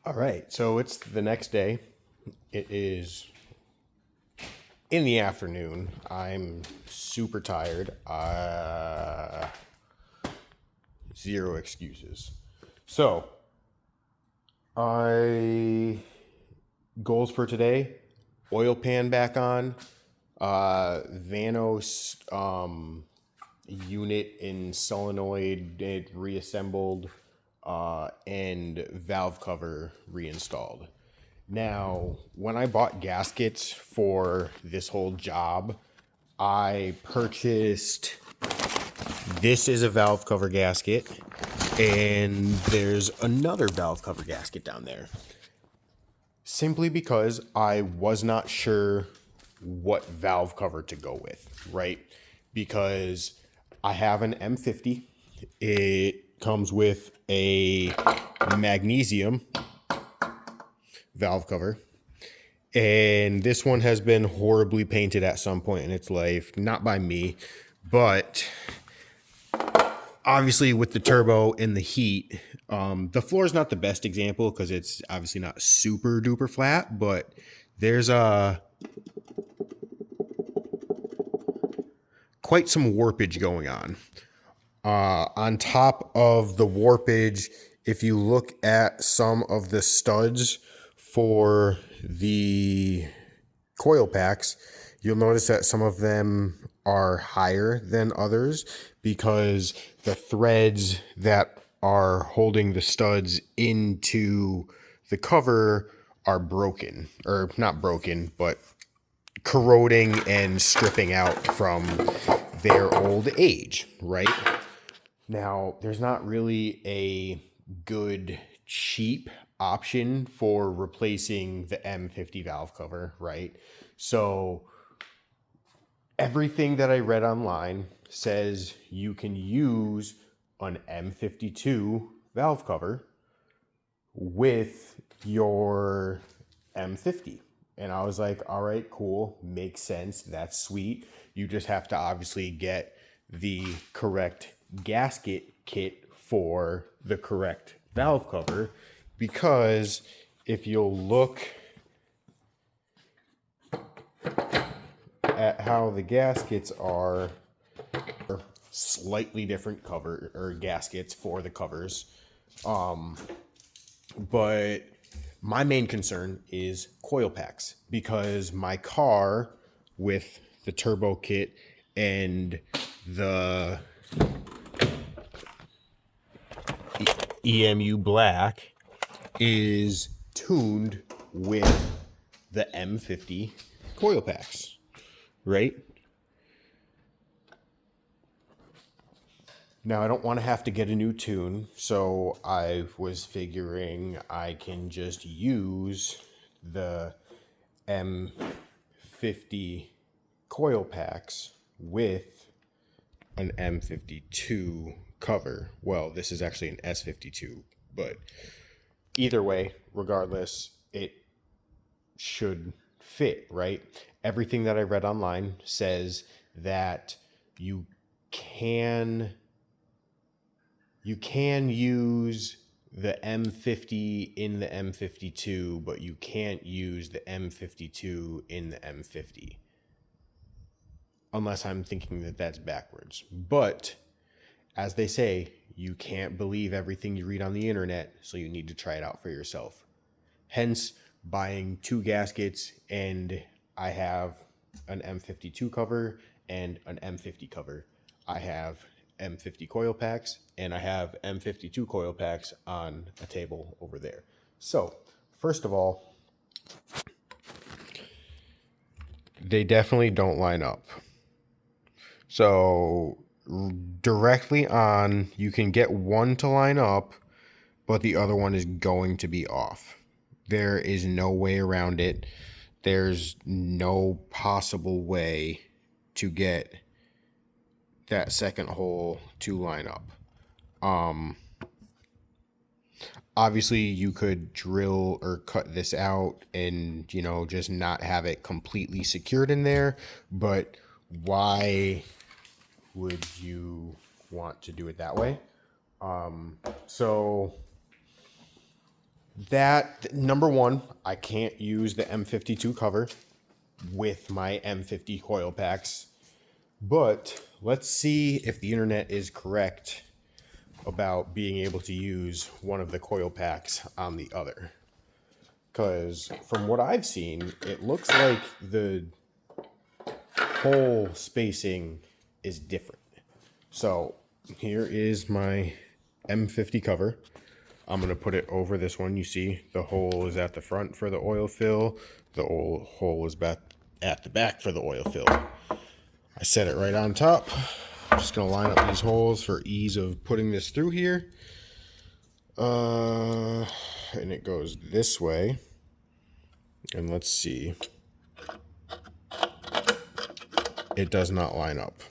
All right, so it's the next day. It is in the afternoon. I'm super tired. Zero excuses. So, I goals for today: oil pan back on, Vanos unit in solenoid it reassembled, and valve cover reinstalled. Now, when I bought gaskets for this whole job, I purchased this is a valve cover gasket, and there's another valve cover gasket down there. Simply because I was not sure what valve cover to go with, right? Because I have an M50. It comes with a magnesium valve cover. And this one has been horribly painted at some point in its life. Not by me, but obviously with the turbo and the heat, the floor is not the best example because it's obviously not super duper flat, but there's quite some warpage going on. On top of the warpage, if you look at some of the studs for the coil packs, you'll notice that some of them are higher than others because the threads that are holding the studs into the cover are broken, or not broken, but corroding and stripping out from their old age, right? Now, there's not really a good, cheap option for replacing the M50 valve cover, right? So, everything that I read online says you can use an M52 valve cover with your M50. And I was like, all right, cool, makes sense, that's sweet. You just have to obviously get the correct gasket kit for the correct valve cover, because if you'll look at how the gaskets are slightly different cover or gaskets for the covers. But my main concern is coil packs, because my car with the turbo kit and the EMU black is tuned with the M50 coil packs, right? Now, I don't want to have to get a new tune, so I was figuring I can just use the M50 coil packs with an M52 cover. Well, this is actually an S52, but either way, regardless, it should fit, right? Everything that I read online says that you can use the M50 in the M52, but you can't use the M52 in the M50. Unless I'm thinking that that's backwards. But as they say, you can't believe everything you read on the internet, so you need to try it out for yourself. Hence, buying two gaskets, and I have an M52 cover and an M50 cover. I have M50 coil packs, and I have M52 coil packs on a table over there. So, first of all, they definitely don't line up. So, directly on, you can get one to line up, but the other one is going to be off. There is no way around it. There's no possible way to get that second hole to line up. Obviously you could drill or cut this out and, just not have it completely secured in there, but why would you want to do it that way? So That, number one, I can't use the M52 cover with my M50 coil packs. But let's see if the internet is correct about being able to use one of the coil packs on the other. Because from what I've seen, it looks like the hole spacing is different. So here is my M50 cover. I'm going to put it over this one. You see the hole is at the front for the oil fill. The hole is back at the back for the oil fill. I set it right on top. I'm just going to line up these holes for ease of putting this through here. And it goes this way. And let's see. It does not line up.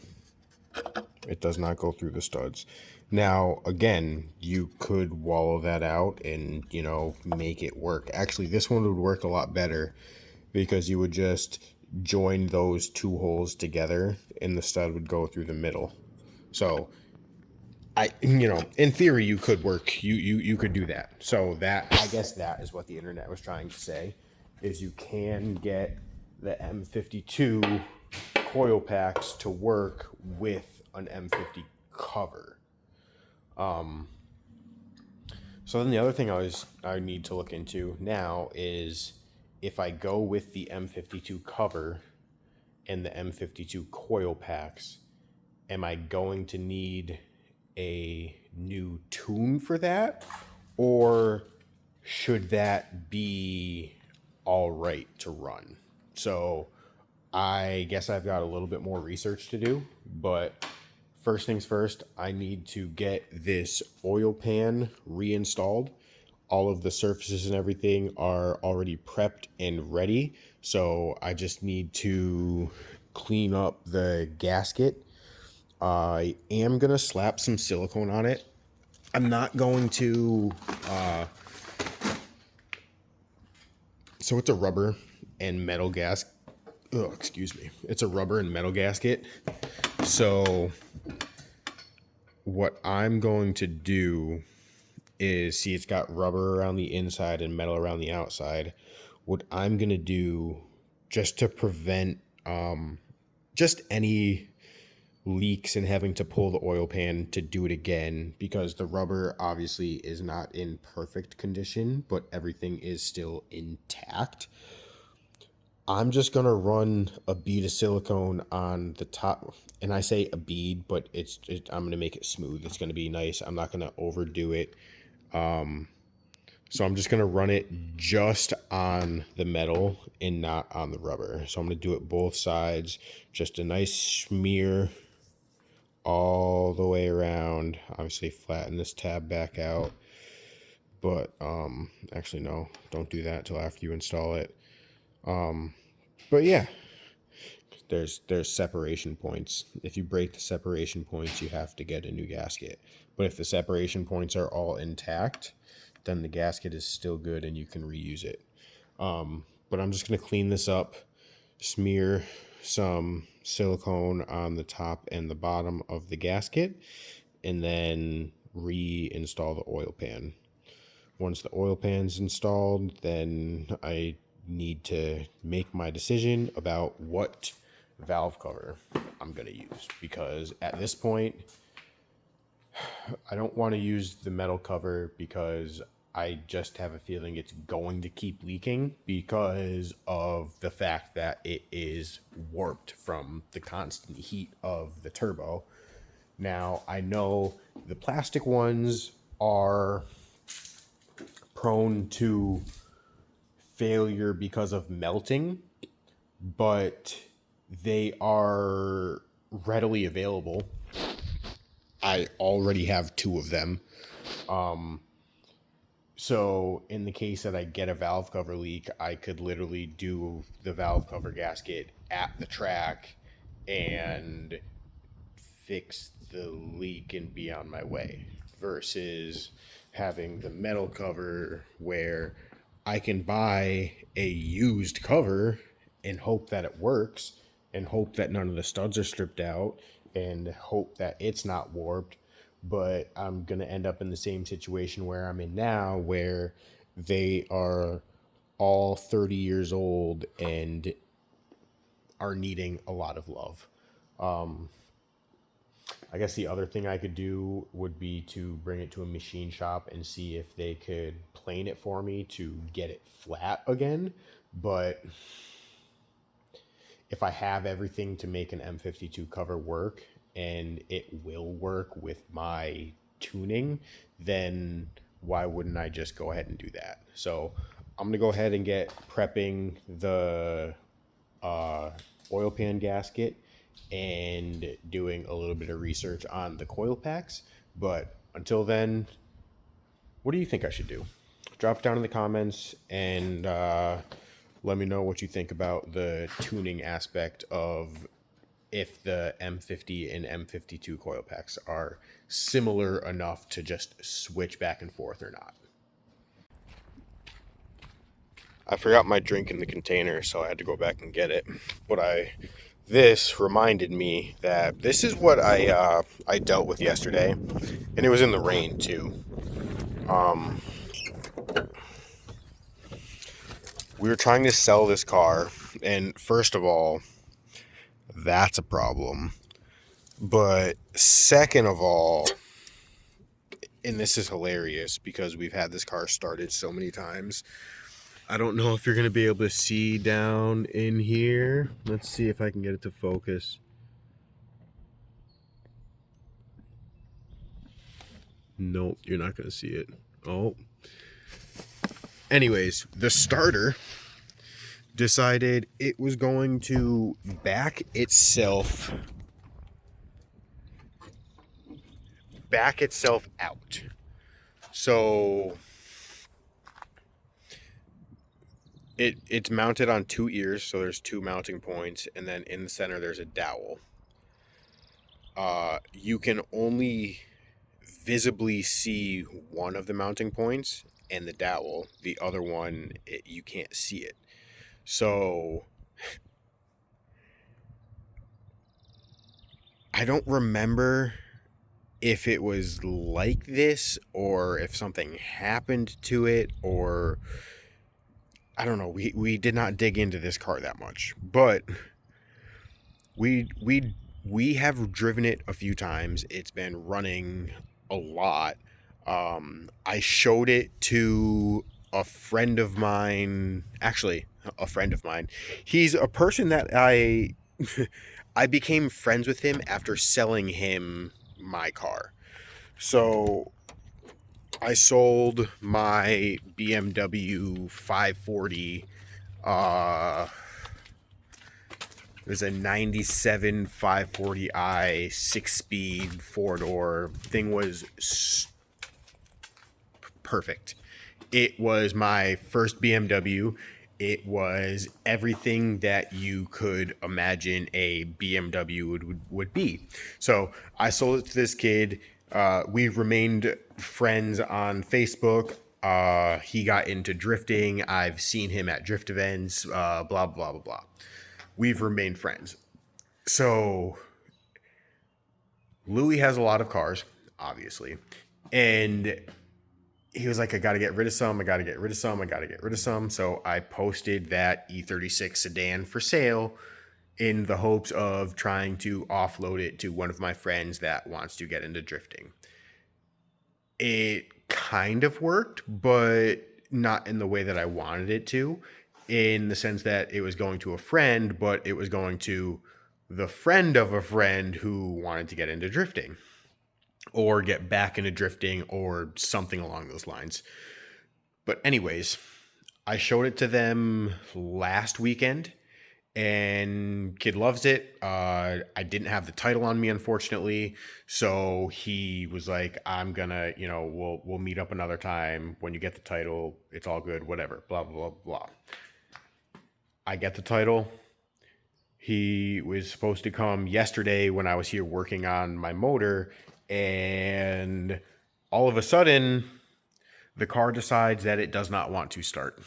It does not go through the studs. Now, again, you could wallow that out and, make it work. Actually, this one would work a lot better because you would just join those two holes together and the stud would go through the middle. So, in theory, you could work. You could do that. So I guess that is what the internet was trying to say, is you can get the M52 coil packs to work with an M50 cover. So then the other thing I need to look into now is if I go with the M52 cover and the M52 coil packs, am I going to need a new tune for that, or should that be all right to run? So I guess I've got a little bit more research to do, but first things first, I need to get this oil pan reinstalled. All of the surfaces and everything are already prepped and ready, so I just need to clean up the gasket. I am going to slap some silicone on it. I'm not going to... So it's a rubber and metal gasket. Oh, excuse me. It's a rubber and metal gasket. So what I'm going to do is, see, it's got rubber around the inside and metal around the outside. What I'm going to do, just to prevent just any leaks and having to pull the oil pan to do it again, because the rubber obviously is not in perfect condition, but everything is still intact. I'm just going to run a bead of silicone on the top, and I say a bead, but I'm going to make it smooth. It's going to be nice. I'm not going to overdo it. So I'm just going to run it just on the metal and not on the rubber. So I'm going to do it both sides, just a nice smear all the way around. Obviously flatten this tab back out, but actually no, don't do that until after you install it. But yeah, there's separation points. If you break the separation points, you have to get a new gasket. But if the separation points are all intact, then the gasket is still good and you can reuse it. But I'm just going to clean this up, smear some silicone on the top and the bottom of the gasket, and then reinstall the oil pan. Once the oil pan's installed, then I need to make my decision about what valve cover I'm going to use, because at this point I don't want to use the metal cover because I just have a feeling it's going to keep leaking because of the fact that it is warped from the constant heat of the turbo. Now, I know the plastic ones are prone to failure because of melting, but they are readily available. I already have 2 of them. So in the case that I get a valve cover leak, I could literally do the valve cover gasket at the track and fix the leak and be on my way, versus having the metal cover where I can buy a used cover and hope that it works and hope that none of the studs are stripped out and hope that it's not warped. But I'm going to end up in the same situation where I'm in now, where They are all 30 years old and are needing a lot of love. I guess the other thing I could do would be to bring it to a machine shop and see if they could plane it for me to get it flat again. But if I have everything to make an M52 cover work and it will work with my tuning, then why wouldn't I just go ahead and do that? So I'm gonna go ahead and get prepping the uh, oil pan gasket and doing a little bit of research on the coil packs. But until then, what do you think I should do? Drop it down in the comments and let me know what you think about the tuning aspect of if the M50 and M52 coil packs are similar enough to just switch back and forth or not. I forgot my drink in the container, so I had to go back and get it. This reminded me that this is what I dealt with yesterday, and it was in the rain too. We were trying to sell this car, and first of all, that's a problem. But second of all, and this is hilarious because we've had this car started so many times. I don't know if you're going to be able to see down in here. Let's see if I can get it to focus. Nope, you're not going to see it. Oh. Anyways, the starter decided it was going to back itself out. So it's mounted on two ears, so there's two mounting points, and then in the center there's a dowel. You can only visibly see one of the mounting points and the dowel. The other one, you can't see it. So I don't remember if it was like this or if something happened to it, or I don't know. We did not dig into this car that much, but we have driven it a few times. It's been running a lot. I showed it to a friend of mine. Actually, a friend of mine. He's a person that I became friends with him after selling him my car. So I sold my BMW 540. It was a 97 540i 6-speed 4-door. Thing was perfect. It was my first BMW. It was everything that you could imagine a BMW would be. So I sold it to this kid. We remained friends on Facebook. He got into drifting. I've seen him at drift events, blah, blah, blah, blah. We've remained friends. So Louis has a lot of cars, obviously. And he was like, I got to get rid of some. I got to get rid of some. I got to get rid of some. So I posted that E36 sedan for sale in the hopes of trying to offload it to one of my friends that wants to get into drifting. It kind of worked, but not in the way that I wanted it to, in the sense that it was going to a friend, but it was going to the friend of a friend who wanted to get into drifting or get back into drifting or something along those lines. But anyways, I showed it to them last weekend and kid loves it. I didn't have the title on me, unfortunately. So he was like, I'm gonna, we'll meet up another time when you get the title. It's all good, whatever, blah, blah, blah, blah. I get the title. He was supposed to come yesterday when I was here working on my motor, and all of a sudden, the car decides that it does not want to start.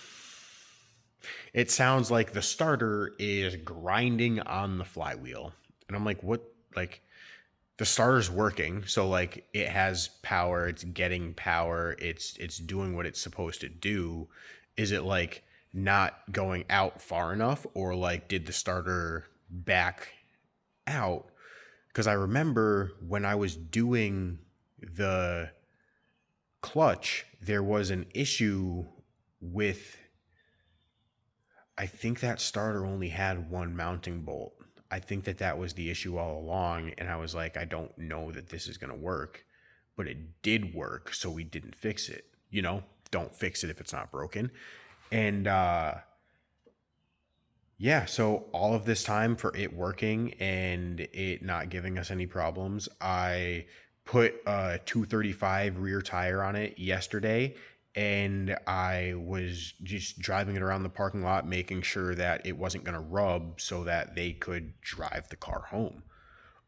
It sounds like the starter is grinding on the flywheel. And I'm like, what? Like, the starter's working, so like it has power, it's getting power, it's doing what it's supposed to do. Is it like not going out far enough, or like did the starter back out? Because I remember when I was doing the clutch, there was an issue with, I think that starter only had one mounting bolt. I think that that was the issue all along. And I was like, I don't know that this is going to work, but it did work. So we didn't fix it. You know, don't fix it if it's not broken. And yeah, so all of this time for it working and it not giving us any problems, I put a 235 rear tire on it yesterday, and I was just driving it around the parking lot, making sure that it wasn't going to rub so that they could drive the car home.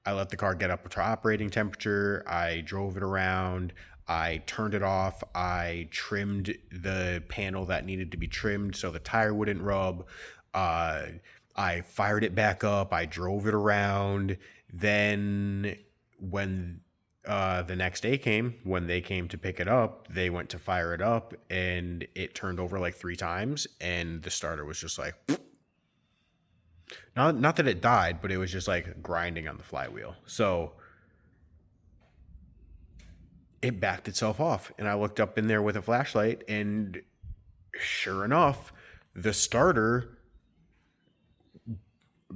I let the car get up to operating temperature. I drove it around. I turned it off. I trimmed the panel that needed to be trimmed so the tire wouldn't rub. Uh, I fired it back up. I drove it around. Then, when the next day came, when they came to pick it up, they went to fire it up and it turned over like 3 times. And the starter was just like, not that it died, but it was just like grinding on the flywheel. So it backed itself off. And I looked up in there with a flashlight, and sure enough, the starter,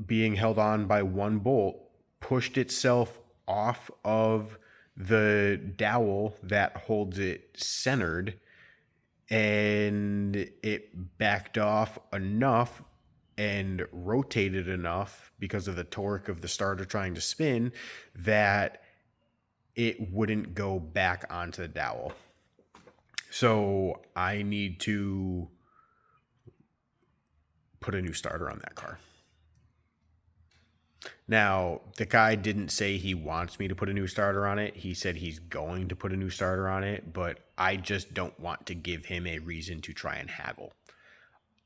being held on by one bolt, pushed itself off of the dowel that holds it centered, and it backed off enough and rotated enough because of the torque of the starter trying to spin that it wouldn't go back onto the dowel. So I need to put a new starter on that car. Now, the guy didn't say he wants me to put a new starter on it. He said he's going to put a new starter on it, but I just don't want to give him a reason to try and haggle.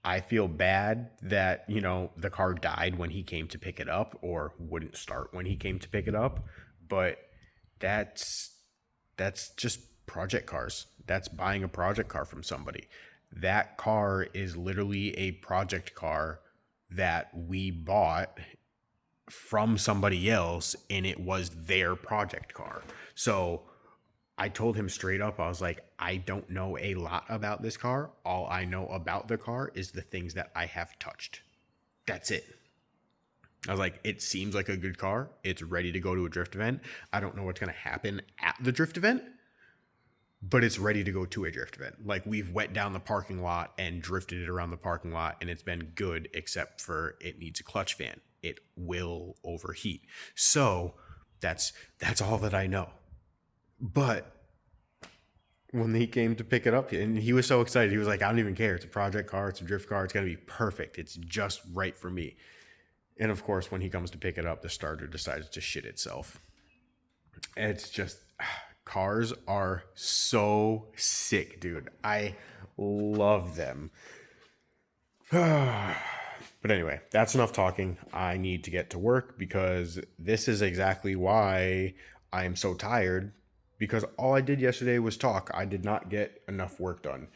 I feel bad that, you know, the car died when he came to pick it up or wouldn't start when he came to pick it up, but that's just project cars. That's buying a project car from somebody. That car is literally a project car that we bought from somebody else, and it was their project car. So I told him straight up, I was like, I don't know a lot about this car. All I know about the car is the things that I have touched. That's it. I was like, it seems like a good car. It's ready to go to a drift event. I don't know what's going to happen at the drift event, but it's ready to go to a drift event. Like, we've went down the parking lot and drifted it around the parking lot, and it's been good, except for it needs a clutch fan. It will overheat. So that's all that I know. But when he came to pick it up, and he was so excited, he was like, I don't even care. It's a project car. It's a drift car. It's going to be perfect. It's just right for me. And of course, when he comes to pick it up, the starter decides to shit itself. It's just, cars are so sick, dude. I love them. But anyway, that's enough talking. I need to get to work, because this is exactly why I am so tired, because all I did yesterday was talk. I did not get enough work done.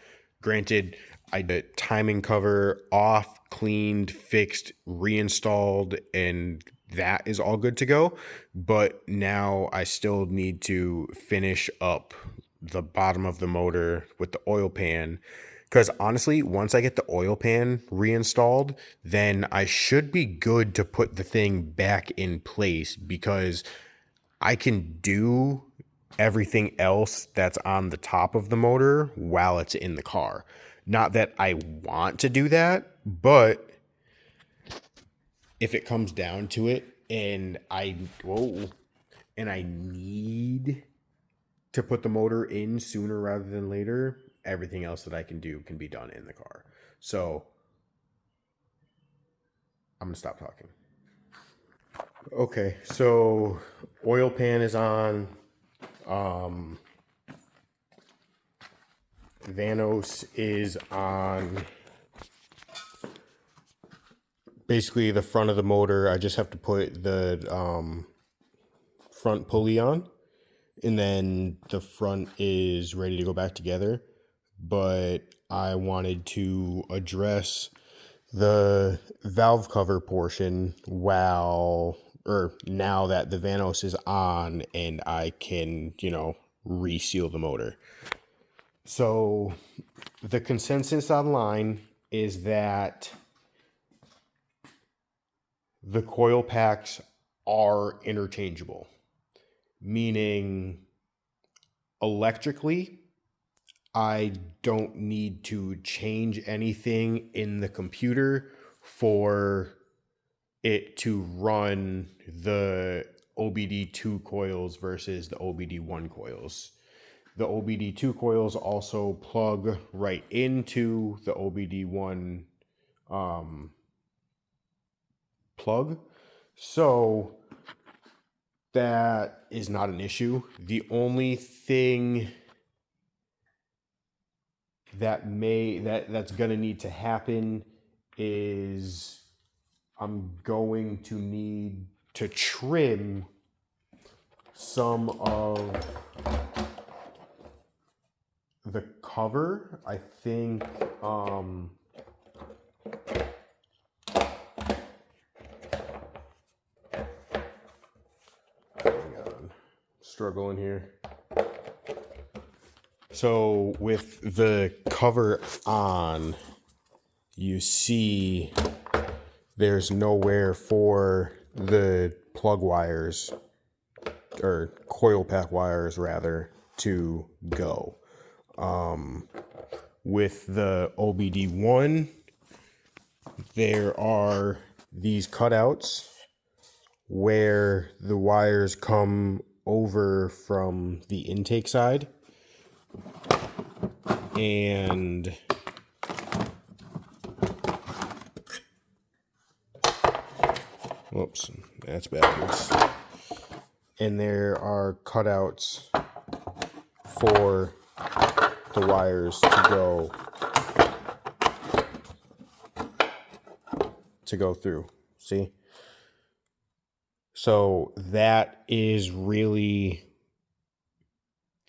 Granted, I did timing cover off, cleaned, fixed, reinstalled, and that is all good to go. But now I still need to finish up the bottom of the motor with the oil pan. Because honestly, once I get the oil pan reinstalled, then I should be good to put the thing back in place, because I can do everything else that's on the top of the motor while it's in the car. Not that I want to do that, but if it comes down to it and I need to put the motor in sooner rather than later, everything else that I can do can be done in the car. So I'm going to stop talking. Okay, so oil pan is on. Vanos is on basically the front of the motor. I just have to put the front pulley on, and then the front is ready to go back together. But I wanted to address the valve cover portion now that the Vanos is on and I can, reseal the motor. So the consensus online is that the coil packs are interchangeable, meaning electrically, I don't need to change anything in the computer for it to run the OBD2 coils versus the OBD1 coils. The OBD2 coils also plug right into the OBD1 plug. So that is not an issue. The only thing that's going to need to happen is I'm going to need to trim some of the cover. I think hang on, struggling here. So with the cover on, you see there's nowhere for the plug wires, or coil pack wires rather, to go. With the OBD1, there are these cutouts where the wires come over from the intake side. And whoops, that's backwards. And there are cutouts for the wires to go through. See? So that is really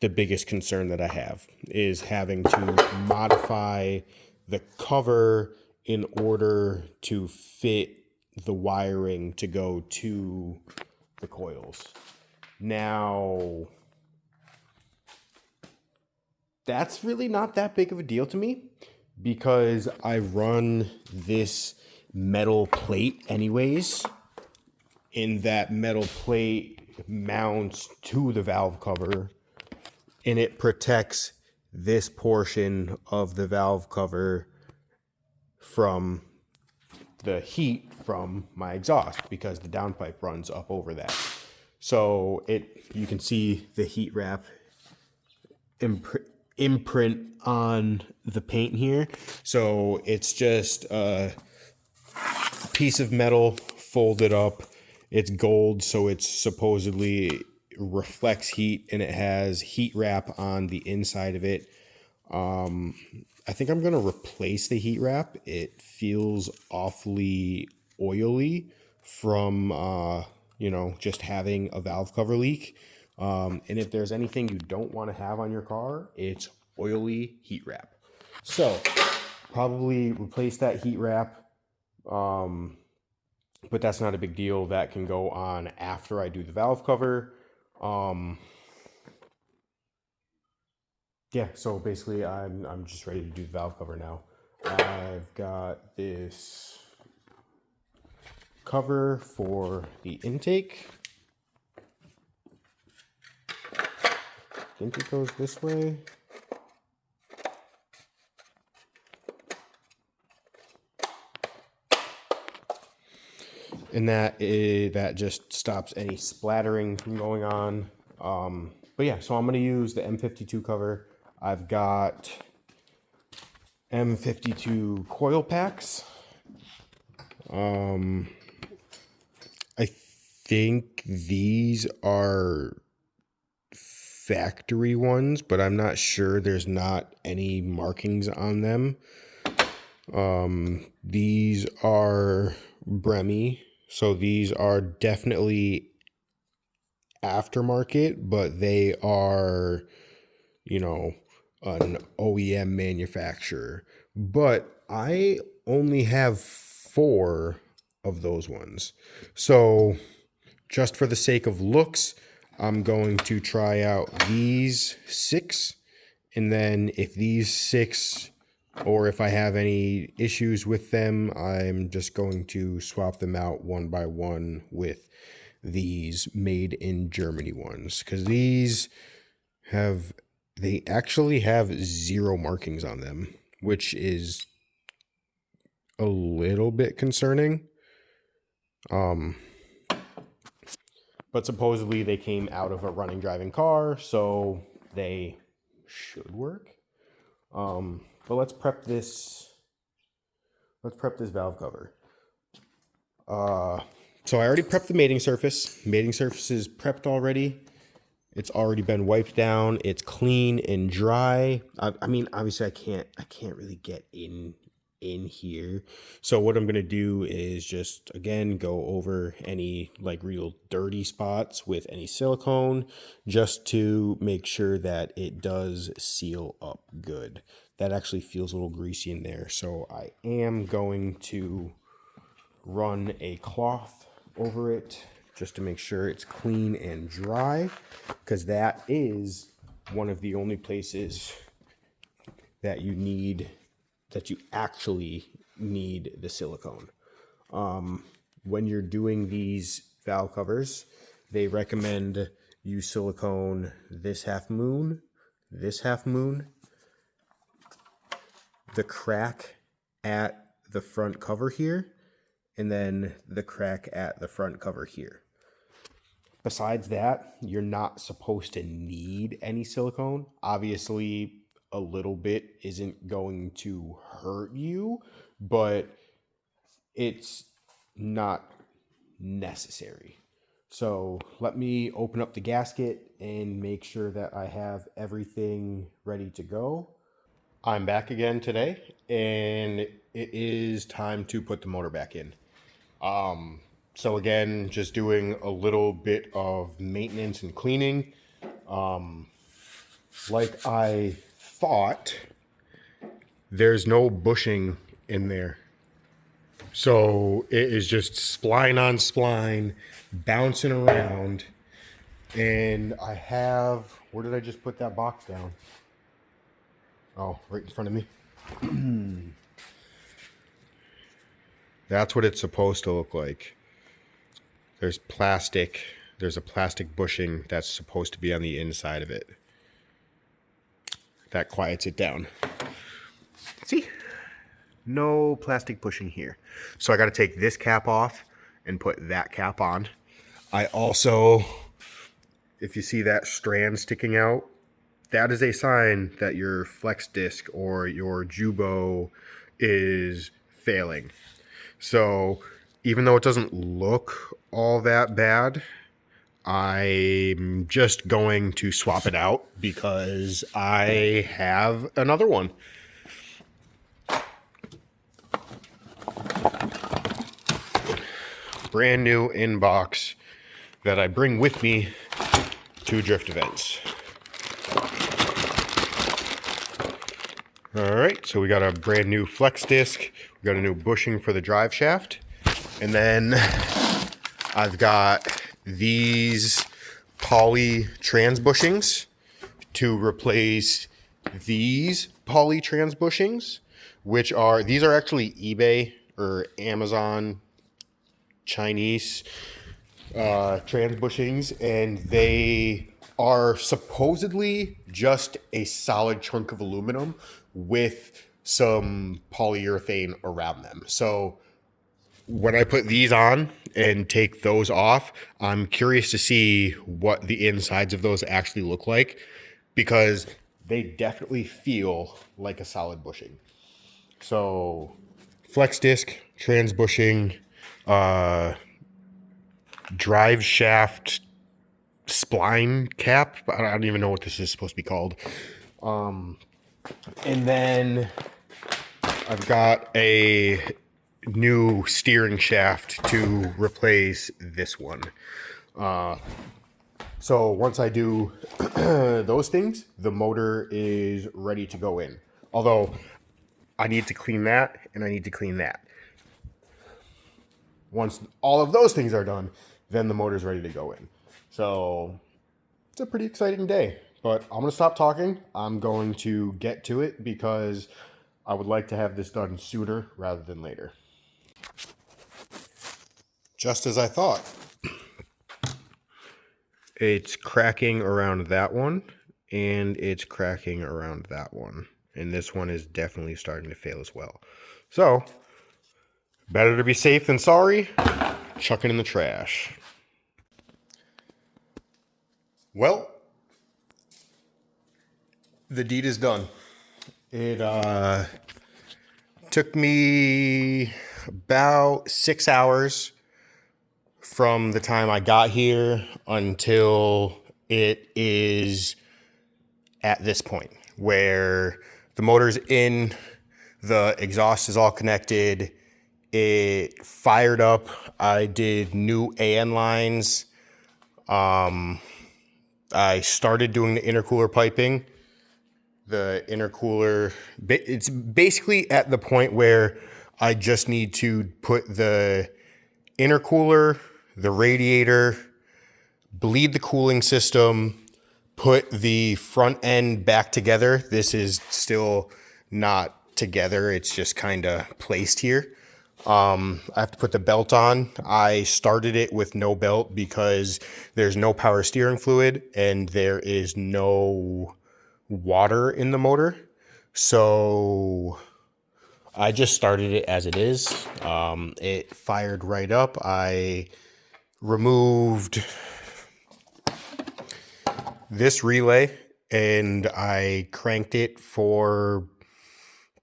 the biggest concern that I have, is having to modify the cover in order to fit the wiring to go to the coils. Now, that's really not that big of a deal to me because I run this metal plate anyways, and that metal plate mounts to the valve cover, and it protects this portion of the valve cover from the heat from my exhaust because the downpipe runs up over that. So you can see the heat wrap imprint on the paint here. So it's just a piece of metal folded up. It's gold, so it's supposedly reflects heat, and it has heat wrap on the inside of it. I think I'm going to replace the heat wrap. It feels awfully oily from, just having a valve cover leak. And if there's anything you don't want to have on your car, it's oily heat wrap. So probably replace that heat wrap. But that's not a big deal. That can go on after I do the valve cover. Yeah, so basically I'm just ready to do the valve cover now. I've got this cover for the intake. I think it goes this way. And that just stops any splattering from going on. But yeah, so I'm going to use the M52 cover. I've got M52 coil packs. I think these are factory ones, but I'm not sure. There's not any markings on them. These are Bremy, so these are definitely aftermarket, but they are, you know, an OEM manufacturer. But I only have 4 of those ones. So just for the sake of looks, I'm going to try out these 6. And then if these 6, or if I have any issues with them, I'm just going to swap them out one by one with these made in Germany ones. Because they actually have 0 markings on them, which is a little bit concerning. But supposedly they came out of a running driving car, so they should work. But let's prep this valve cover. So I already prepped the mating surface. Mating surface is prepped already. It's already been wiped down. It's clean and dry. I mean, obviously I can't really get in here. So what I'm going to do is just, again, go over any like real dirty spots with any silicone just to make sure that it does seal up good. That actually feels a little greasy in there. So I am going to run a cloth over it just to make sure it's clean and dry, because that is one of the only places that you actually need the silicone. When you're doing these valve covers, they recommend you silicone this half moon, the crack at the front cover here, and then the crack at the front cover here. Besides that, you're not supposed to need any silicone. Obviously, a little bit isn't going to hurt you, but it's not necessary. So let me open up the gasket and make sure that I have everything ready to go. I'm back again today, and it is time to put the motor back in. So again, just doing a little bit of maintenance and cleaning. Like I thought, there's no bushing in there. So it is just spline on spline, bouncing around. And I have, where did I just put that box down? Oh, right in front of me. That's what it's supposed to look like. There's a plastic bushing that's supposed to be on the inside of it. That quiets it down. See? No plastic bushing here. So I got to take this cap off and put that cap on. I also, if you see that strand sticking out, that is a sign that your flex disc or your Jubo is failing. So even though it doesn't look all that bad, I'm just going to swap it out because I have another one. Brand new inbox that I bring with me to drift events. All right, so we got a brand new flex disc. We got a new bushing for the drive shaft. And then I've got these poly trans bushings to replace these poly trans bushings, these are actually eBay or Amazon Chinese trans bushings, and they are supposedly just a solid chunk of aluminum with some polyurethane around them. So when I put these on and take those off, I'm curious to see what the insides of those actually look like, because they definitely feel like a solid bushing. So flex disc, trans bushing, drive shaft spline cap. I don't even know what this is supposed to be called. And then I've got a new steering shaft to replace this one. So once I do those things, the motor is ready to go in. Although I need to clean that and I need to clean that. Once all of those things are done, then the motor's ready to go in. So it's a pretty exciting day. But I'm going to stop talking. I'm going to get to it because I would like to have this done sooner rather than later. Just as I thought. It's cracking around that one, and it's cracking around that one. And this one is definitely starting to fail as well. So, better to be safe than sorry. Chuck it in the trash. Well, the deed is done. It took me about 6 hours from the time I got here until it is at this point where the motor's in, the exhaust is all connected, it fired up. I did new AN lines. I started doing the intercooler piping. The intercooler, it's basically at the point where I just need to put the intercooler, the radiator, bleed the cooling system, put the front end back together. This is still not together. It's just kind of placed here. I have to put the belt on. I started it with no belt because there's no power steering fluid and there is no water in the motor. So I just started it as it is. It fired right up. I removed this relay and I cranked it for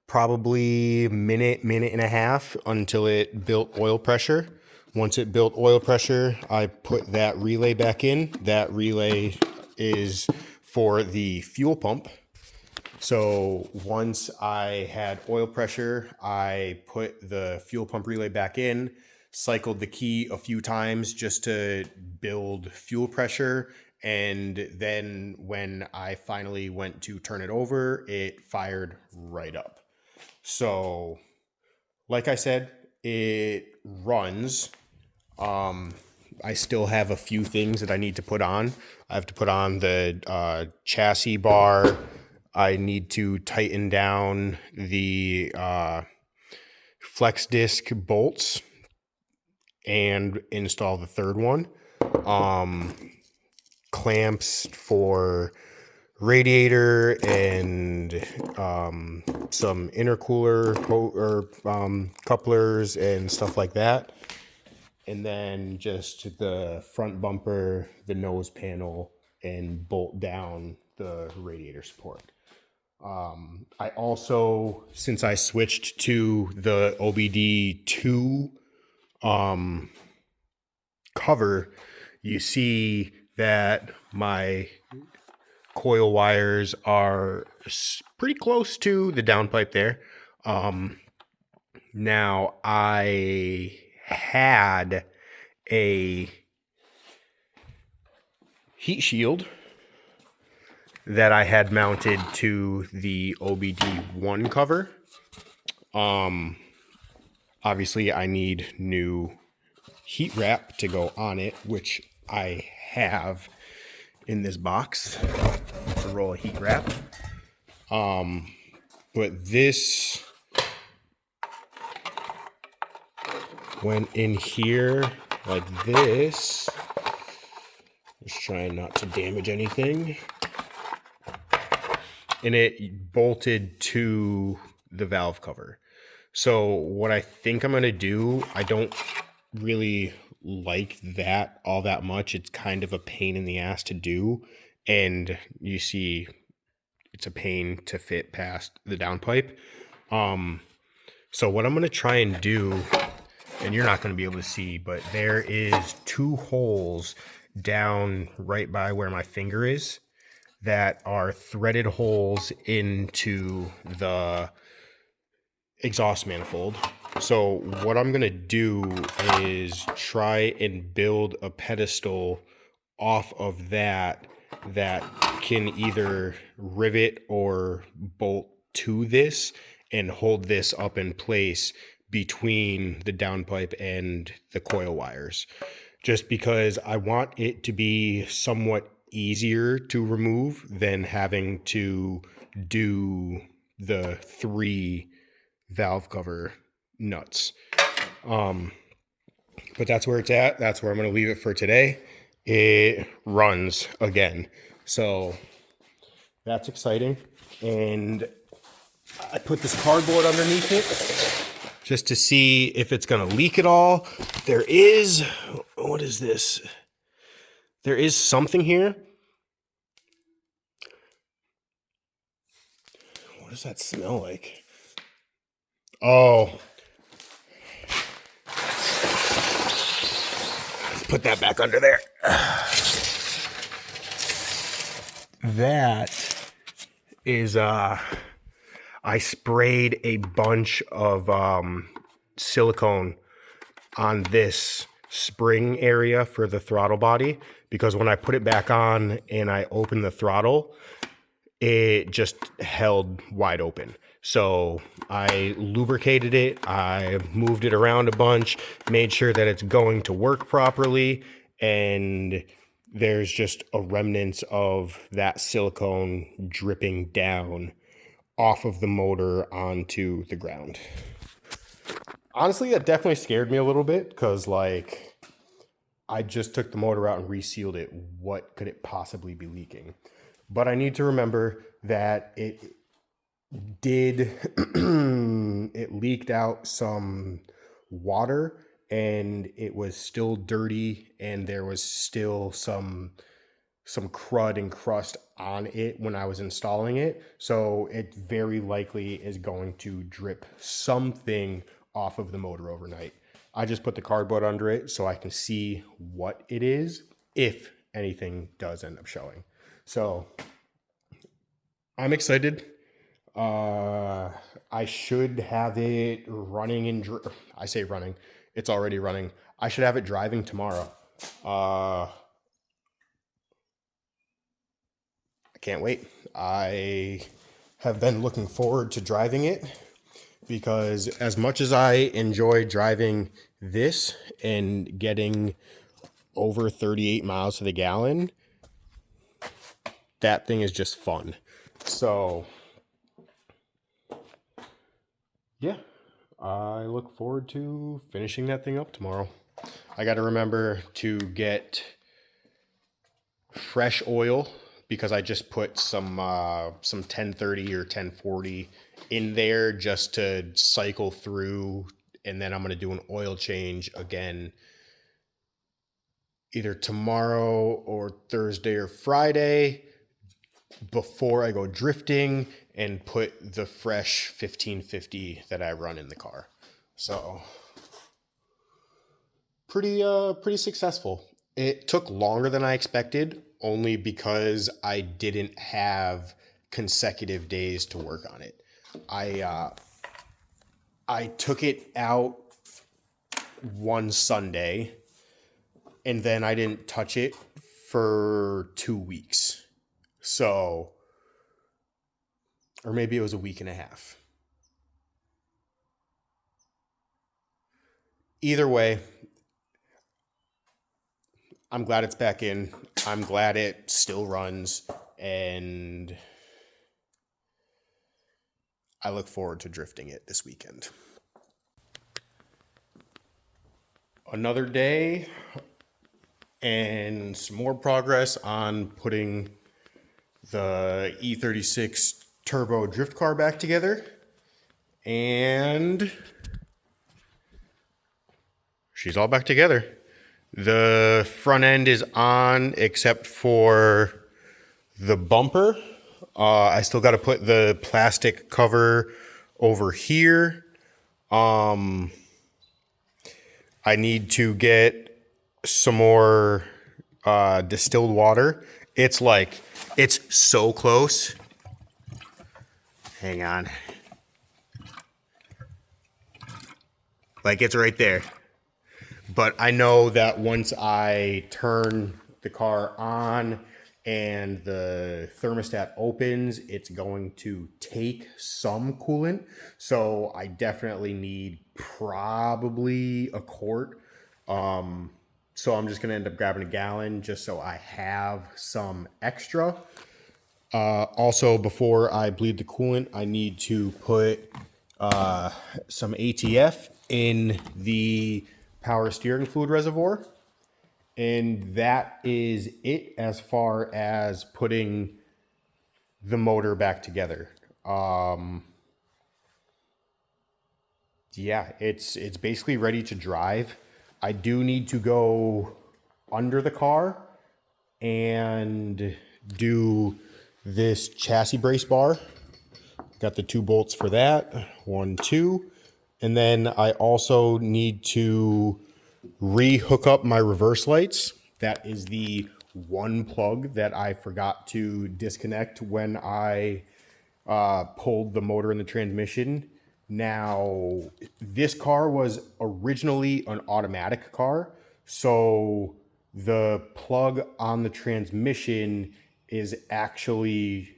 probably minute and a half until it built oil pressure. Once it built oil pressure, I put that relay back in. That relay is for the fuel pump. So once I had oil pressure, I put the fuel pump relay back in, cycled the key a few times just to build fuel pressure. And then when I finally went to turn it over, it fired right up. So, like I said, it runs. I still have a few things that I need to put on. I have to put on the chassis bar. I need to tighten down the flex disc bolts and install the third one. Clamps for radiator and some intercooler couplers and stuff like that. And then just the front bumper, the nose panel, and bolt down the radiator support. I also, since I switched to the OBD2 cover, you see that my coil wires are pretty close to the downpipe there. Now I had a heat shield that I had mounted to the OBD1 cover. Obviously I need new heat wrap to go on it, which I have in this box. It's a roll of heat wrap. But this went in here like this. Just trying not to damage anything. And it bolted to the valve cover. So what I think I'm going to do, I don't really like that all that much. It's kind of a pain in the ass to do. And you see, it's a pain to fit past the downpipe. So what I'm going to try and do, and you're not going to be able to see, but there is 2 holes down right by where my finger is that are threaded holes into the exhaust manifold. So what I'm going to do is try and build a pedestal off of that can either rivet or bolt to this and hold this up in place between the downpipe and the coil wires, just because I want it to be somewhat easier to remove than having to do the 3 valve cover nuts. But that's where it's at. That's where I'm going to leave it for today. It runs again. So that's exciting. And I put this cardboard underneath it just to see if it's going to leak at all. There is, what is this? There is something here. What does that smell like? Oh. Let's put that back under there. That is, I sprayed a bunch of silicone on this spring area for the throttle body, because when I put it back on and I opened the throttle, it just held wide open. So I lubricated it, I moved it around a bunch, made sure that it's going to work properly, and there's just a remnants of that silicone dripping down off of the motor onto the ground. Honestly, that definitely scared me a little bit, because like I just took the motor out and resealed it. What could it possibly be leaking? But I need to remember that it did, it leaked out some water, and it was still dirty, and there was still some crud and crust on it when I was installing it. So it very likely is going to drip something off of the motor overnight. I just put the cardboard under it so I can see what it is, if anything does end up showing. So I'm excited. I should have it running and I say running, it's already running. I should have it driving tomorrow. I can't wait. I have been looking forward to driving it, because as much as I enjoy driving this and getting over 38 miles to the gallon, that thing is just fun. So yeah, I look forward to finishing that thing up tomorrow. I got to remember to get fresh oil, because I just put some 1030 or 1040 in there just to cycle through, and then I'm going to do an oil change again either tomorrow or Thursday or Friday before I go drifting, and put the fresh 1550 that I run in the car. So pretty successful. It took longer than I expected, only because I didn't have consecutive days to work on it. I took it out one Sunday, and then I didn't touch it for 2 weeks. So, or maybe it was a week and a half. Either way, I'm glad it's back in. I'm glad it still runs, and I look forward to drifting it this weekend. Another day and some more progress on putting the E36 turbo drift car back together. And she's all back together. The front end is on except for the bumper. I still got to put the plastic cover over here. I need to get some more distilled water. It's so close. Hang on. Like, it's right there. But I know that once I turn the car on and the thermostat opens, it's going to take some coolant. So I definitely need probably a quart. So I'm just going to end up grabbing a gallon just so I have some extra. Also, before I bleed the coolant, I need to put some ATF in the power steering fluid reservoir. And that is it as far as putting the motor back together. Yeah, it's basically ready to drive. I do need to go under the car and do this chassis brace bar. Got the 2 bolts for that, 1, 2. And then I also need to re-hook up my reverse lights. That is the one plug that I forgot to disconnect when I pulled the motor and the transmission. Now, this car was originally an automatic car, so the plug on the transmission is actually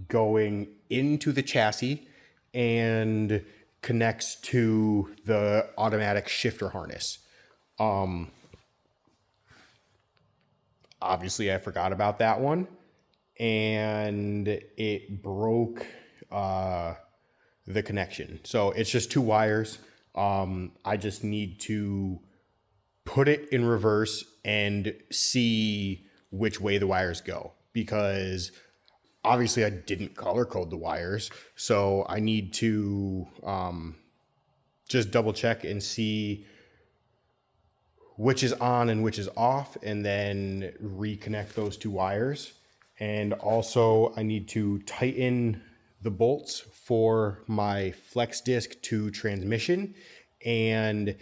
going into the chassis and connects to the automatic shifter harness. Obviously, I forgot about that one, and it broke the connection. So it's just 2 wires. I just need to put it in reverse and see which way the wires go, because obviously I didn't color code the wires. So I need to just double check and see which is on and which is off, and then reconnect those 2 wires. And also I need to tighten the bolts for my flex disc to transmission and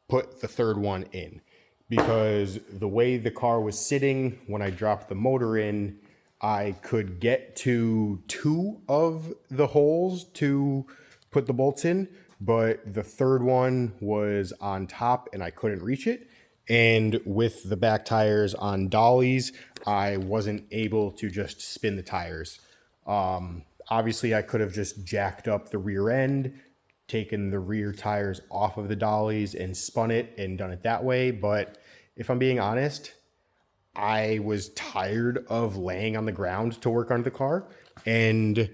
put the 3rd one in, because the way the car was sitting when I dropped the motor in, I could get to 2 of the holes to put the bolts in, but the 3rd one was on top and I couldn't reach it. And with the back tires on dollies, I wasn't able to just spin the tires. Obviously, I could have just jacked up the rear end, taken the rear tires off of the dollies and spun it and done it that way. But if I'm being honest, I was tired of laying on the ground to work on the car, and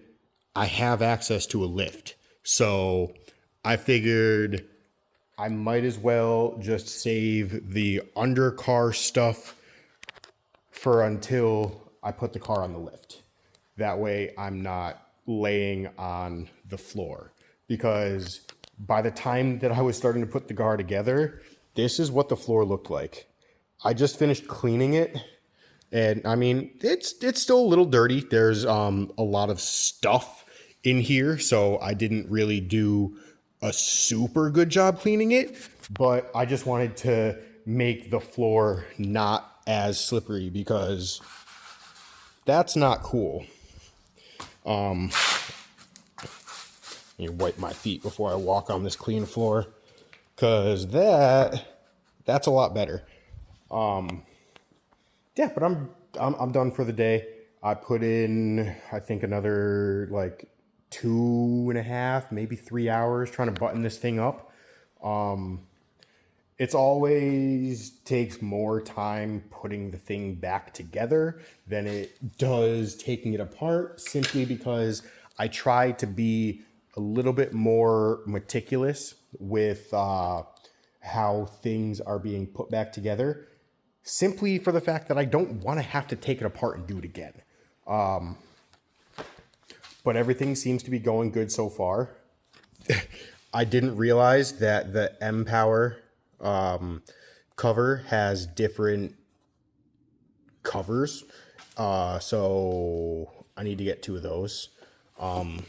I have access to a lift. So I figured I might as well just save the undercar stuff for until I put the car on the lift. That way I'm not laying on the floor, because by the time that I was starting to put the car together, this is what the floor looked like. I just finished cleaning it, and I mean, it's still a little dirty. There's a lot of stuff in here, so I didn't really do a super good job cleaning it, but I just wanted to make the floor not as slippery, because that's not cool. Let me wipe my feet before I walk on this clean floor, because that's a lot better. Yeah, but I'm done for the day. I put in, I think, another like 2.5, maybe 3 hours trying to button this thing up. It's always takes more time putting the thing back together than it does taking it apart, simply because I try to be a little bit more meticulous with how things are being put back together, simply for the fact that I don't want to have to take it apart and do it again. But everything seems to be going good so far. I didn't realize that the M-Power cover has different covers. So I need to get 2 of those. But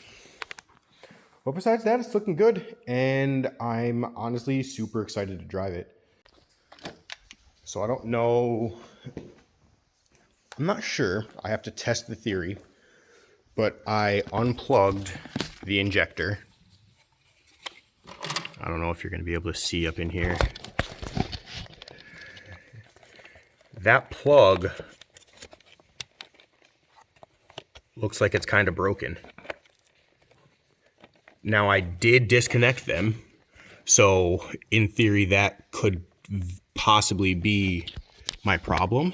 besides that, it's looking good, and I'm honestly super excited to drive it. So I don't know, I'm not sure, I have to test the theory, but I unplugged the injector. I don't know if you're going to be able to see up in here. that plug looks like it's kind of broken. Now I did disconnect them, so in theory that could possibly be my problem.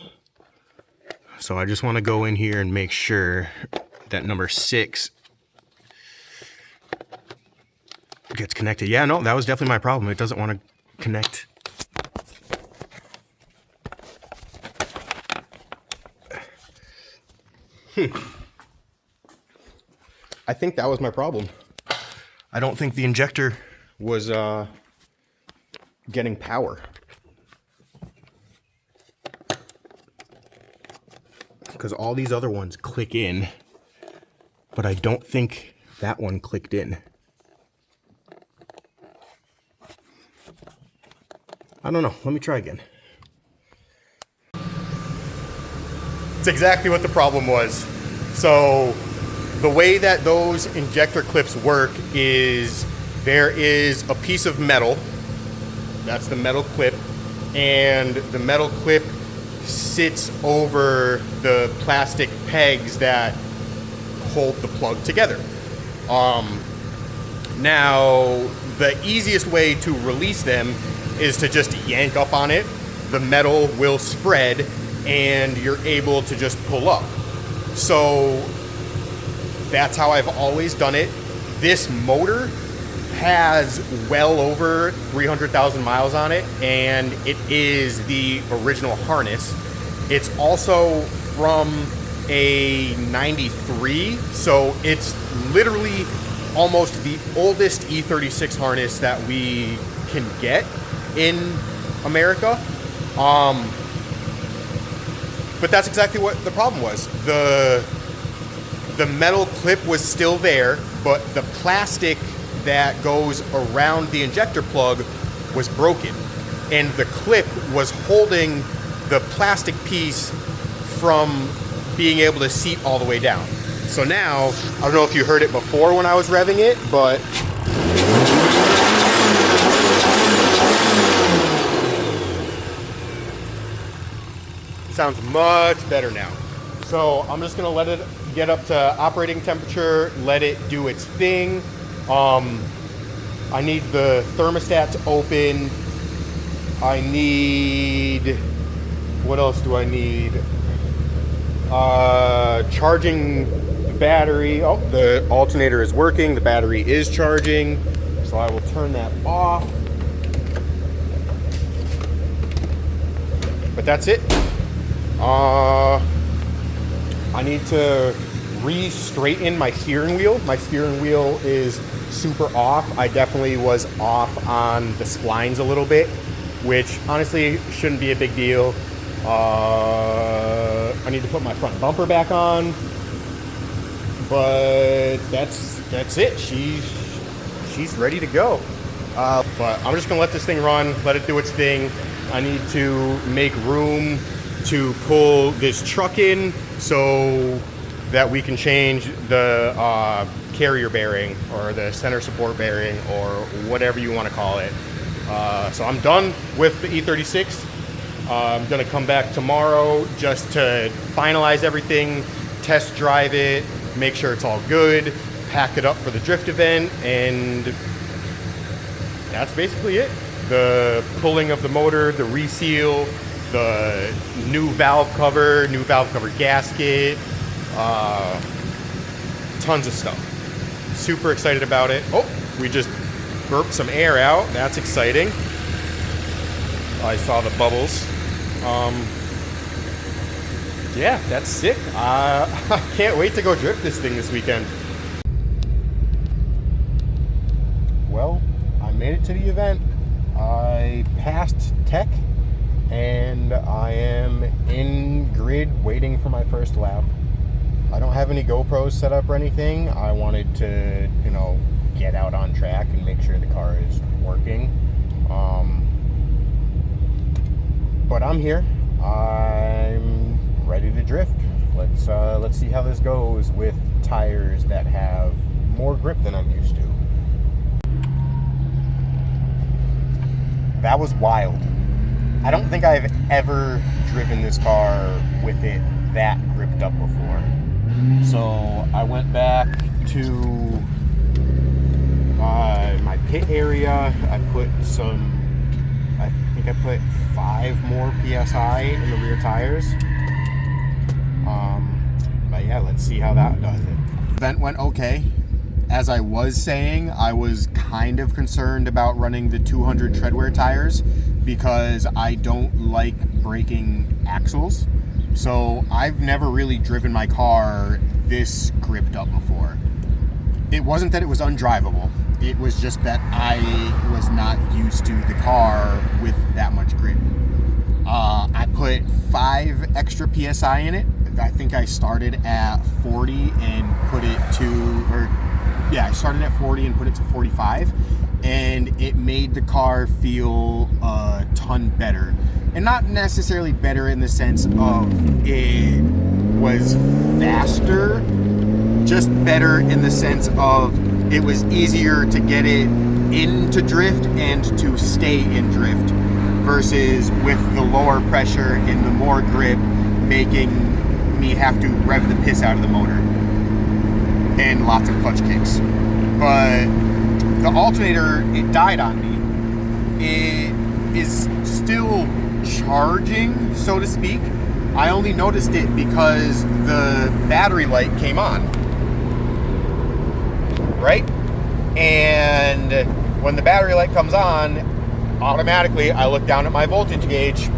So I just want to go in here and make sure that number 6 gets connected. Yeah, no, that was definitely my problem. It doesn't want to connect. I think that was my problem. I don't think the injector was getting power. Because all these other ones click in, but I don't think that one clicked in. I don't know. Let me try again. It's exactly what the problem was. So the way that those injector clips work is there is a piece of metal. That's the metal clip. And the metal clip sits over the plastic pegs that hold the plug together. Now, the easiest way to release them is to just yank up on it. The metal will spread and you're able to just pull up. So that's how I've always done it. This motor has well over 300,000 miles on it, and it is the original harness. It's also from a 93, so it's literally almost the oldest E36 harness that we can get in America. But that's exactly what the problem was. The metal clip was still there, but the plastic that goes around the injector plug was broken. And the clip was holding the plastic piece from being able to seat all the way down. So now, I don't know if you heard it before when I was revving it, but it sounds much better now. So I'm just gonna let it get up to operating temperature, let it do its thing. I need the thermostat to open. I need, what else do I need? Charging the battery. Oh, the alternator is working, the battery is charging. So I will turn that off. But that's it. I need to re-straighten my steering wheel. My steering wheel is super off. I definitely was off on the splines a little bit, which honestly shouldn't be a big deal. I need to put my front bumper back on, but that's it. She's ready to go. But I'm just gonna let this thing run, let it do its thing. I need to make room to pull this truck in so that we can change the carrier bearing or the center support bearing or whatever you want to call it. So I'm done with the E36. I'm gonna come back tomorrow just to finalize everything, test drive it, make sure it's all good, pack it up for the drift event, and that's basically it. The pulling of the motor, the reseal, the new valve cover gasket, tons of stuff. Super excited about it. Oh, we just burped some air out. That's exciting. I saw the bubbles. Yeah, that's sick. I can't wait to go drift this thing this weekend. Well, I made it to the event. I passed tech, and I am in grid waiting for my first lap. I don't have any GoPros set up or anything. I wanted to, get out on track and make sure the car is working. But I'm here. I'm ready to drift. Let's see how this goes with tires that have more grip than I'm used to. That was wild. I don't think I've ever driven this car with it that gripped up before. So I went back to my pit area. I think I put 5 more PSI in the rear tires. But yeah, let's see how that does it. Vent went okay. As I was saying, I was kind of concerned about running the 200 treadwear tires because I don't like breaking axles. So I've never really driven my car this gripped up before. It wasn't that it was undrivable. It was just that I was not used to the car with that much grip. I put 5 extra PSI in it. I think I started at 40 and put it to, I started at 40 and put it to 45. And it made the car feel a ton better. And not necessarily better in the sense of it was faster, just better in the sense of it was easier to get it into drift and to stay in drift versus with the lower pressure and the more grip making me have to rev the piss out of the motor and lots of clutch kicks. But the alternator, it died on me. It is still charging, so to speak. I only noticed it because the battery light came on, right? And when the battery light comes on, automatically I look down at my voltage gauge.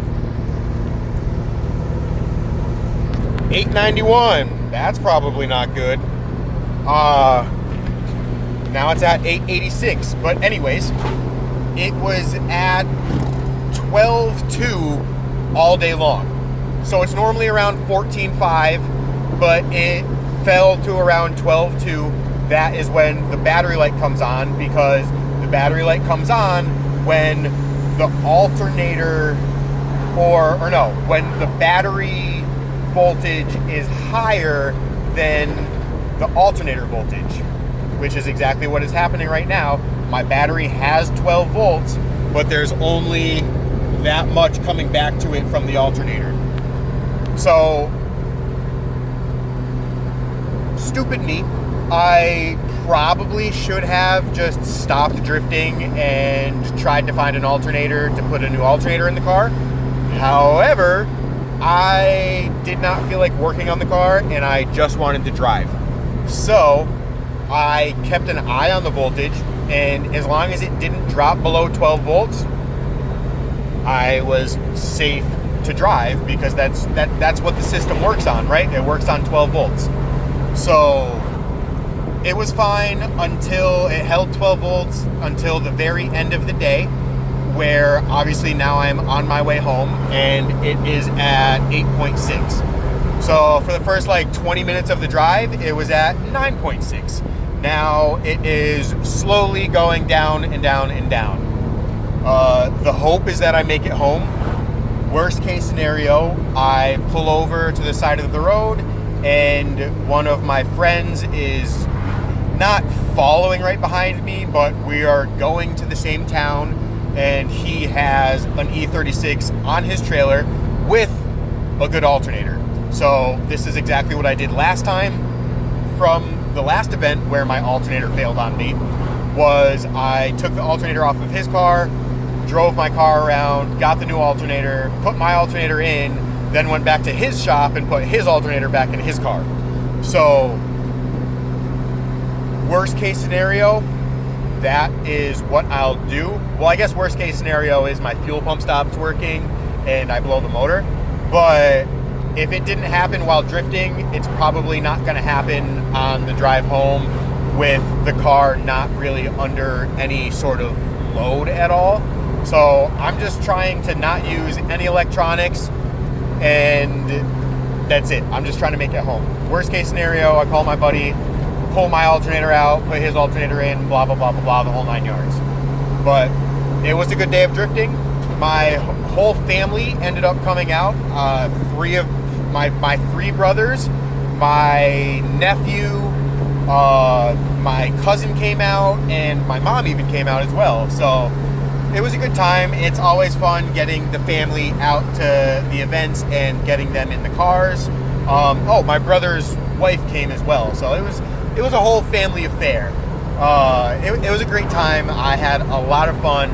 891, that's probably not good. Now it's at 886, but anyways, it was at 12.2 all day long. So it's normally around 14.5, but it fell to around 12.2. That is when the battery light comes on, because the battery light comes on when the alternator, when the battery voltage is higher than the alternator voltage, which is exactly what is happening right now. My battery has 12 volts, but there's only that much coming back to it from the alternator. So, stupid me. I probably should have just stopped drifting and tried to find an alternator to put a new alternator in the car. However, I did not feel like working on the car and I just wanted to drive. So, I kept an eye on the voltage, and as long as it didn't drop below 12 volts, I was safe to drive, because that's what the system works on, right? It works on 12 volts. So it was fine until it held 12 volts until the very end of the day, where obviously now I'm on my way home and it is at 8.6. So for the first 20 minutes of the drive, it was at 9.6. Now it is slowly going down and down and down. The hope is that I make it home. Worst case scenario, I pull over to the side of the road and one of my friends is not following right behind me, but we are going to the same town, and he has an E36 on his trailer with a good alternator. So this is exactly what I did last time from the last event where my alternator failed on me. Was I took the alternator off of his car, drove my car around, got the new alternator, put my alternator in, then went back to his shop and put his alternator back in his car. So, worst case scenario, that is what I'll do. Well, I guess worst case scenario is my fuel pump stops working and I blow the motor. But if it didn't happen while drifting, it's probably not going to happen on the drive home with the car not really under any sort of load at all. So I'm just trying to not use any electronics, and that's it. I'm just trying to make it home. Worst case scenario, I call my buddy, pull my alternator out, put his alternator in, blah, blah, blah, blah, blah, the whole 9 yards. But it was a good day of drifting. My whole family ended up coming out. 3 of my 3 brothers, my nephew, my cousin came out, and my mom even came out as well. So it was a good time. It's always fun getting the family out to the events and getting them in the cars. Oh, my brother's wife came as well, so it was a whole family affair. It was a great time. I had a lot of fun,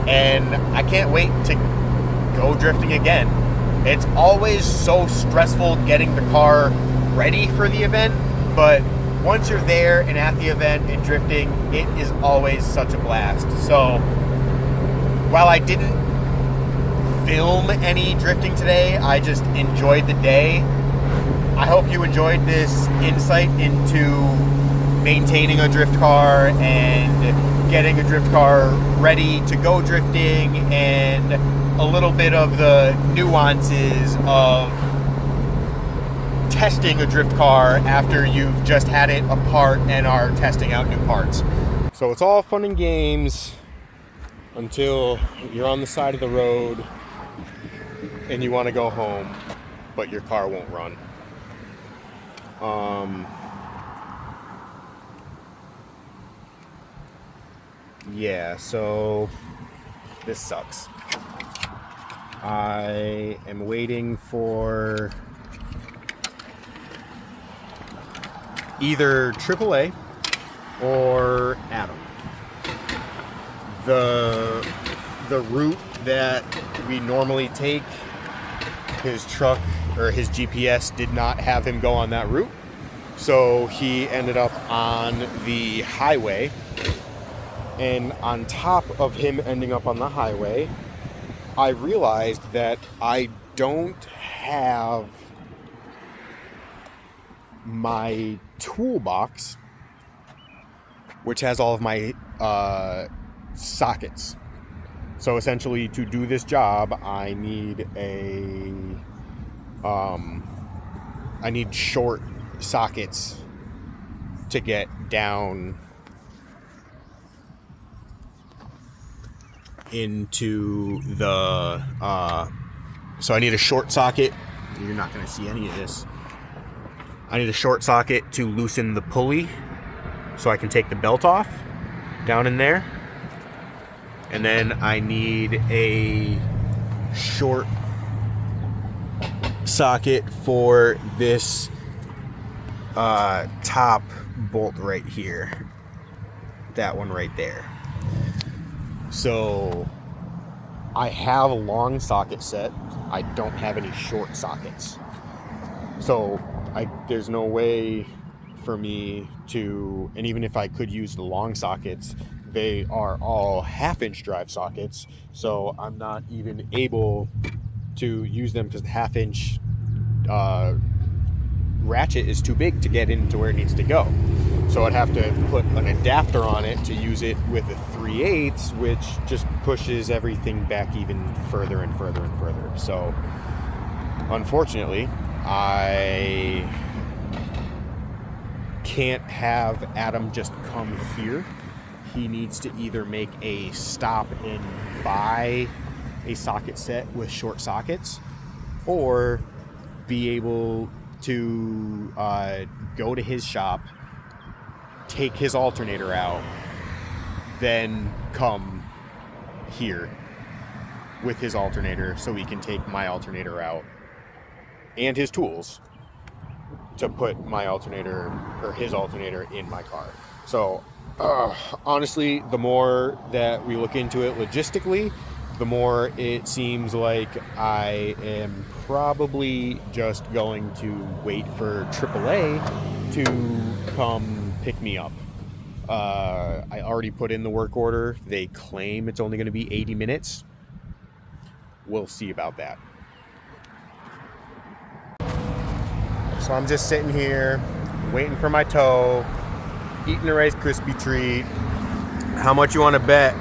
and I can't wait to go drifting again. It's always so stressful getting the car ready for the event, but once you're there and at the event and drifting, it is always such a blast. So while I didn't film any drifting today, I just enjoyed the day. I hope you enjoyed this insight into maintaining a drift car and getting a drift car ready to go drifting, and a little bit of the nuances of testing a drift car after you've just had it apart and are testing out new parts. So it's all fun and games until you're on the side of the road and you want to go home, but your car won't run. Yeah, so this sucks. I am waiting for either AAA or Adam. The route that we normally take, his truck or his GPS did not have him go on that route, so he ended up on the highway. And on top of him ending up on the highway, I realized that I don't have my toolbox, which has all of my sockets. So essentially, to do this job, I need I need short sockets to get down into the so I need a short socket. You're not going to see any of this. I need a short socket to loosen the pulley so I can take the belt off down in there. And then I need a short socket for this top bolt right here. That one right there. So I have a long socket set. I don't have any short sockets. So there's no way for me to, and even if I could use the long sockets, they are all 1/2-inch drive sockets. So I'm not even able to use them because the 1/2-inch ratchet is too big to get into where it needs to go. So I'd have to put an adapter on it to use it with a 3/8, which just pushes everything back even further and further and further. So unfortunately, I can't have Adam just come here. He needs to either make a stop and buy a socket set with short sockets, or be able to go to his shop, take his alternator out, then come here with his alternator so he can take my alternator out and his tools to put my alternator or his alternator in my car. So honestly, the more that we look into it logistically, the more it seems like I am probably just going to wait for AAA to come pick me up. I already put in the work order. They claim it's only going to be 80 minutes. We'll see about that. So I'm just sitting here waiting for my tow, eating a Rice Krispie treat. How much you want to bet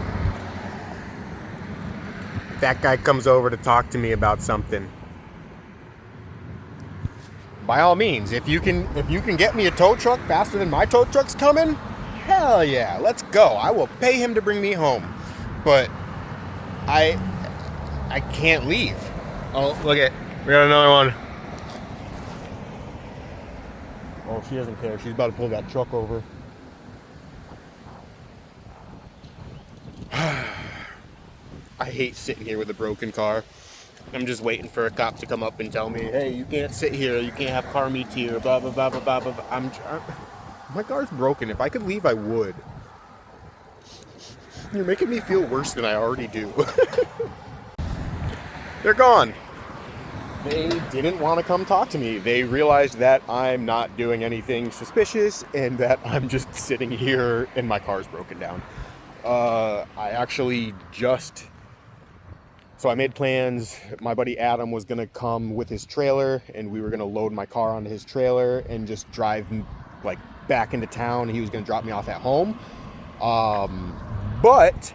that guy comes over to talk to me about something? By all means, if you can get me a tow truck faster than my tow truck's coming, hell yeah, let's go. I will pay him to bring me home. But I can't leave. Oh, look at, we got another one. Oh, she doesn't care. She's about to pull that truck over. I hate sitting here with a broken car. I'm just waiting for a cop to come up and tell me, hey, you can't sit here, you can't have car meets here, blah, blah, blah, blah, blah, blah. My car's broken. If I could leave, I would. You're making me feel worse than I already do. They're gone. They didn't want to come talk to me. They realized that I'm not doing anything suspicious and that I'm just sitting here and my car's broken down. I actually just... So I made plans. My buddy Adam was going to come with his trailer and we were going to load my car onto his trailer and just drive like back into town. He was going to drop me off at home. But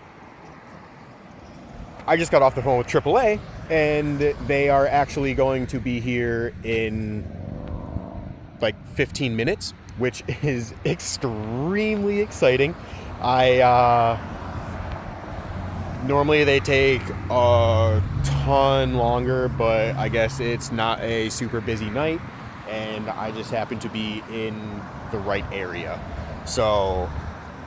I just got off the phone with AAA and they are actually going to be here in like 15 minutes, which is extremely exciting. Normally they take a ton longer, but I guess it's not a super busy night and I just happen to be in the right area. So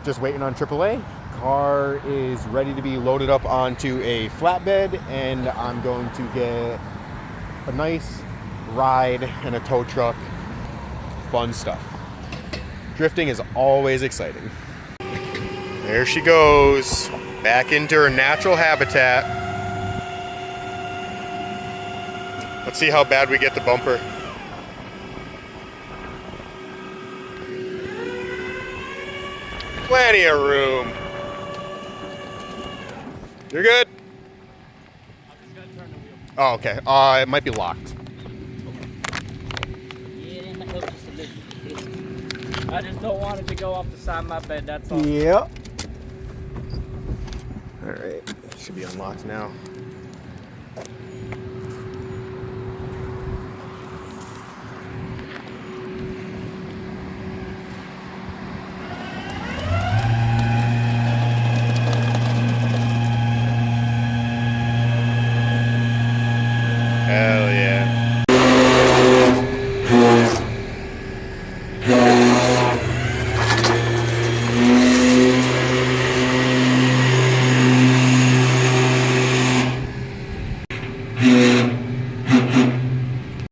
just waiting on AAA. Car is ready to be loaded up onto a flatbed and I'm going to get a nice ride in a tow truck. Fun stuff. Drifting is always exciting. There she goes, back into her natural habitat. Let's see how bad we get the bumper. Plenty of room. You're good? I'm just gonna turn the wheel. Oh, okay. It might be locked. Yeah, it might help just a little. I just don't want it to go off the side of my bed, that's all. Yep. All right, should be unlocked now.